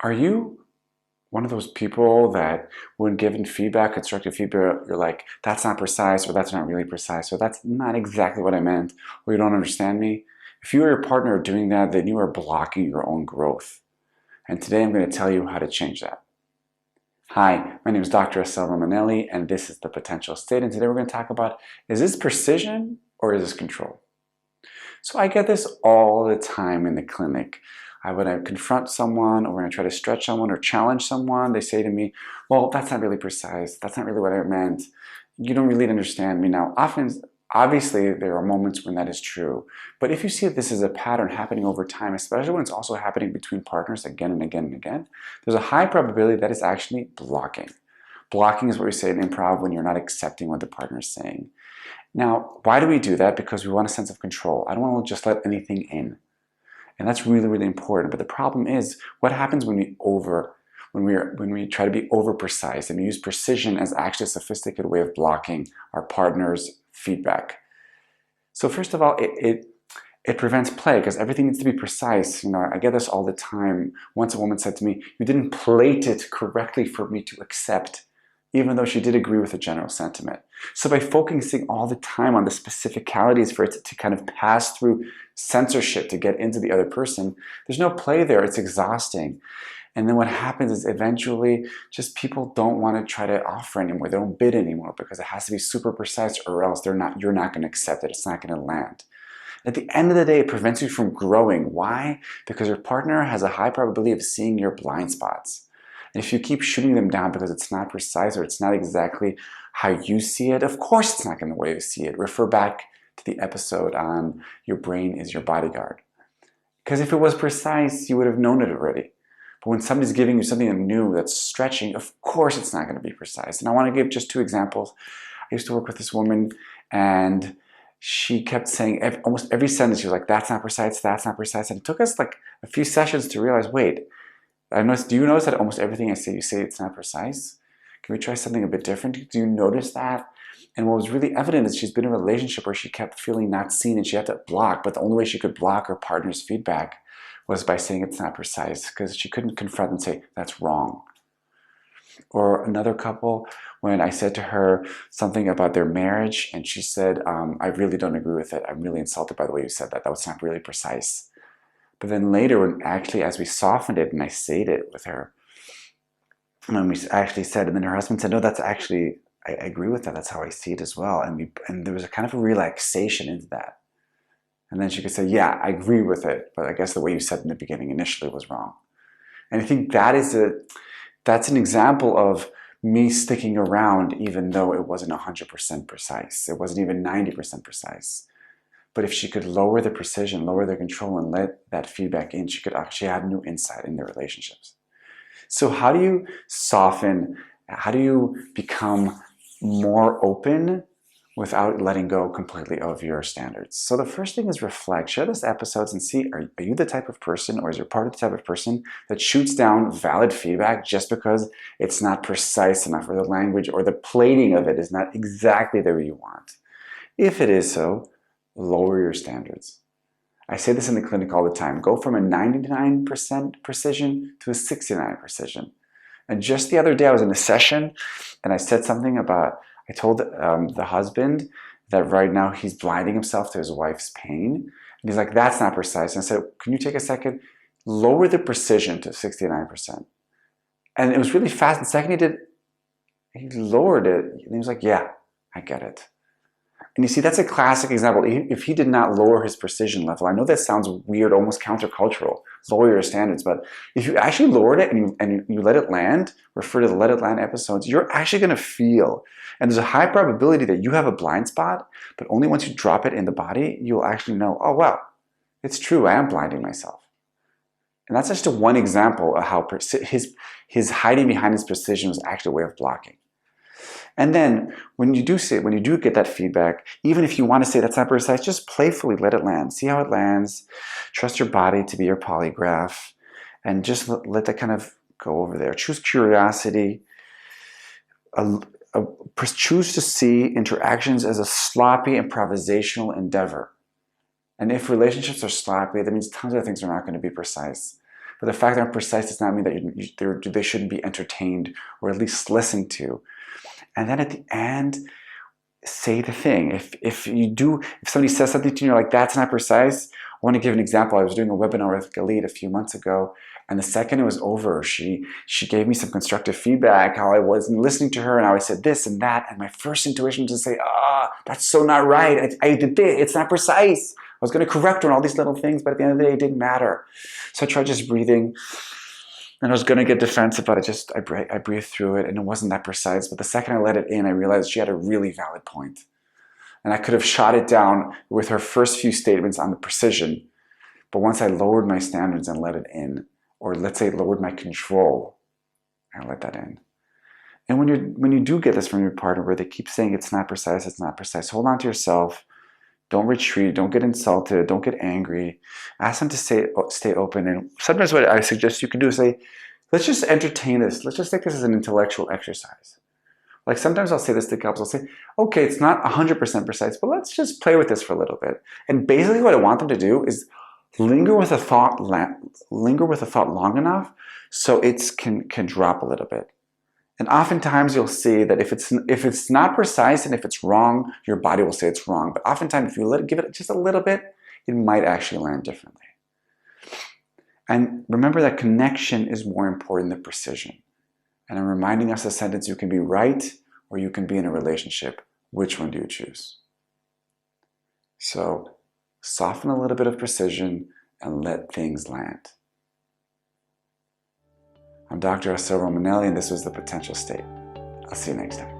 Are you one of those people that when given feedback, constructive feedback, you're like, that's not precise, or that's not really precise, or that's not exactly what I meant, or you don't understand me? If you or your partner are doing that, then you are blocking your own growth. And today I'm going to tell you how to change that. Hi, my name is Dr. Assael Romanelli, and this is The Potential State. And today we're going to talk about, is this precision or is this control? So I get this all the time in the clinic. When I confront someone or when I try to stretch someone or challenge someone, they say to me, well, that's not really precise. That's not really what I meant. You don't really understand me. Now, obviously, there are moments when that is true. But if you see that this is a pattern happening over time, especially when it's also happening between partners again and again and again, there's a high probability that it's actually blocking. Blocking is what we say in improv when you're not accepting what the partner is saying. Now, why do we do that? Because we want a sense of control. I don't want to just let anything in. And that's really, really important. But the problem is, what happens when we try to be over precise and we use precision as actually a sophisticated way of blocking our partner's feedback? So first of all, it prevents play because everything needs to be precise. You know, I get this all the time. Once a woman said to me, "You didn't plate it correctly for me to accept," even though she did agree with the general sentiment. So by focusing all the time on the specificalities for it to kind of pass through censorship to get into the other person, there's no play there. It's exhausting. And then what happens is eventually just people don't want to try to offer anymore. They don't bid anymore because it has to be super precise or else you're not going to accept it. It's not going to land. At the end of the day, it prevents you from growing. Why? Because your partner has a high probability of seeing your blind spots. And if you keep shooting them down because it's not precise or it's not exactly how you see it, of course it's not going to the way you see it. Refer back to the episode on your brain is your bodyguard. Because if it was precise, you would have known it already. But when somebody's giving you something new that's stretching, of course it's not going to be precise. And I want to give just two examples. I used to work with this woman and she kept saying almost every sentence, she was like, that's not precise, that's not precise. And it took us like a few sessions to realize, wait, do you notice that almost everything I say, you say it's not precise? Can we try something a bit different? Do you notice that? And what was really evident is she's been in a relationship where she kept feeling not seen and she had to block, but the only way she could block her partner's feedback was by saying it's not precise because she couldn't confront and say, that's wrong. Or another couple, when I said to her something about their marriage and she said, I really don't agree with it. I'm really insulted by the way you said that. That was not really precise. But then later, when actually, as we softened it and I said it with her, and we actually said, and then her husband said, no, that's actually, I agree with that. That's how I see it as well. And there was a kind of a relaxation into that. And then she could say, yeah, I agree with it. But I guess the way you said in the beginning initially was wrong. And I think that's an example of me sticking around even though it wasn't 100% precise. It wasn't even 90% precise. But if she could lower the precision, lower the control, and let that feedback in, she could actually have new insight in their relationships. So how do you soften? How do you become more open without letting go completely of your standards? So the first thing is reflect. Share these episodes and see, are you the type of person or is your partner the type of person that shoots down valid feedback just because it's not precise enough or the language or the plating of it is not exactly the way you want? If it is so, lower your standards. I say this in the clinic all the time. Go from a 99% precision to a 69% precision. And just the other day I was in a session and I said something about, I told the husband that right now he's blinding himself to his wife's pain. And he's like, that's not precise. And I said, can you take a second? Lower the precision to 69%. And it was really fast. The second he lowered it. And he was like, yeah, I get it. And you see, that's a classic example. If he did not lower his precision level, I know that sounds weird, almost countercultural, lower your standards, but if you actually lowered it and you let it land, refer to the let it land episodes, you're actually going to feel, and there's a high probability that you have a blind spot, but only once you drop it in the body, you'll actually know, oh, wow, it's true, I am blinding myself. And that's just one example of how his hiding behind his precision was actually a way of blocking. And then when you do get that feedback, even if you want to say that's not precise, just playfully let it land. See how it lands. Trust your body to be your polygraph. And just let that kind of go over there. Choose curiosity. Choose to see interactions as a sloppy improvisational endeavor. And if relationships are sloppy, that means tons of things are not going to be precise. But the fact that they're precise does not mean that they shouldn't be entertained or at least listened to. And then at the end, say the thing. If somebody says something to you, you're like, that's not precise. I want to give an example. I was doing a webinar with Galit a few months ago, and the second it was over, she gave me some constructive feedback, how I wasn't listening to her, and how I said this and that, and my first intuition was to say, that's so not right. I did this. It's not precise. I was going to correct her on all these little things, but at the end of the day, it didn't matter. So I tried just breathing, and I was going to get defensive, but I breathed through it, and it wasn't that precise. But the second I let it in, I realized she had a really valid point. And I could have shot it down with her first few statements on the precision. But once I lowered my standards and let it in, or let's say lowered my control, I let that in. And when you do get this from your partner where they keep saying it's not precise, hold on to yourself. Don't retreat. Don't get insulted. Don't get angry. Ask them to stay open. And sometimes what I suggest you can do is say, let's just entertain this. Let's just take this as an intellectual exercise. Like sometimes I'll say this to couples. I'll say, okay, it's not 100% precise, but let's just play with this for a little bit. And basically what I want them to do is linger with a thought long enough so it can drop a little bit. And oftentimes you'll see that if it's not precise and if it's wrong, your body will say it's wrong. But oftentimes if you give it just a little bit, it might actually land differently. And remember that connection is more important than precision. And I'm reminding us a sentence, you can be right or you can be in a relationship. Which one do you choose? So soften a little bit of precision and let things land. I'm Dr. Assael Romanelli, and this was The Potential State. I'll see you next time.